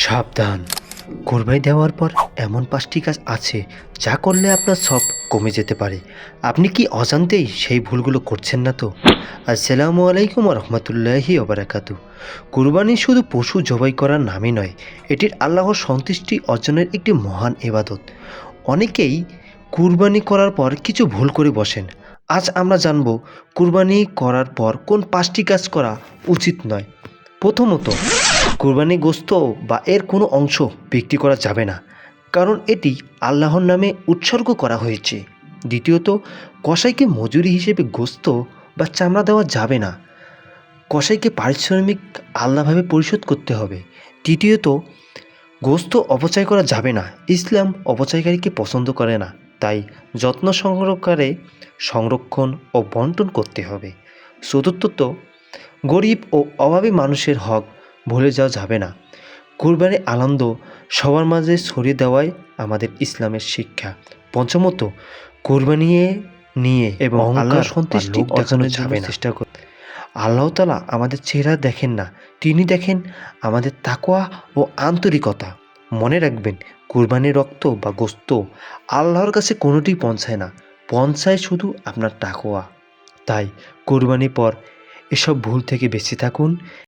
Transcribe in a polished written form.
সাবধান, কোরবানি দেওয়ার পর এমন 5টি কাজ আছে যা করলে আপনার সব কমে যেতে পারে। আপনি কি অজান্তেই সেই ভুলগুলো করছেন না তো? আসসালামু আলাইকুম রহমতুল্লাহি ওবারাকাতু। কুরবানি শুধু পশু জবাই করার নামই নয়, এটির আল্লাহর সন্তুষ্টি অর্জনের একটি মহান ইবাদত। অনেকেই কুরবানি করার পর কিছু ভুল করে বসেন। আজ আমরা জানব কুরবানি করার পর কোন 5টি কাজ করা উচিত নয়। প্রথমত, কোরবানি গোশত বা এর কোনো অংশ বিক্রি করা যাবে না, কারণ এটি আল্লাহর নামে উৎসর্গ করা হয়েছে। দ্বিতীয়ত, কসাইকে মজুরি হিসেবে গোশত বা চামড়া দেওয়া যাবে না। কসাইকে পারিশ্রমিক আলাদাভাবে পরিশোধ করতে হবে। তৃতীয়ত, গোশত অপচয় করা যাবে না। ইসলাম অপচয়কারীকে পছন্দ করে না, তাই যত্ন সহকারে সংরক্ষণ ও বন্টন করতে হবে। চতুর্থত, গরিব ও অভাবী মানুষের হক ভুলে যাওয়া যাবে না। কুরবানির আনন্দ সবার মাঝে ছড়িয়ে দেওয়াই আমাদের ইসলামের শিক্ষা। পঞ্চমত, কুরবানি নিয়ে এবং আল্লাহর সন্তুষ্টি দেখানো যাবে না। চেষ্টা কর। আল্লাহ তাআলা আমাদের চেহারা দেখেন না, তিনি দেখেন আমাদের তাকওয়া ও আন্তরিকতা। মনে রাখবেন, কুরবানির রক্ত বা গোশত আল্লাহর কাছে কোনোটিই পৌঁছায় না, পৌঁছায় শুধু আপনার তাকওয়া। তাই কুরবানির পর এসব ভুল থেকে বেঁচে থাকুন।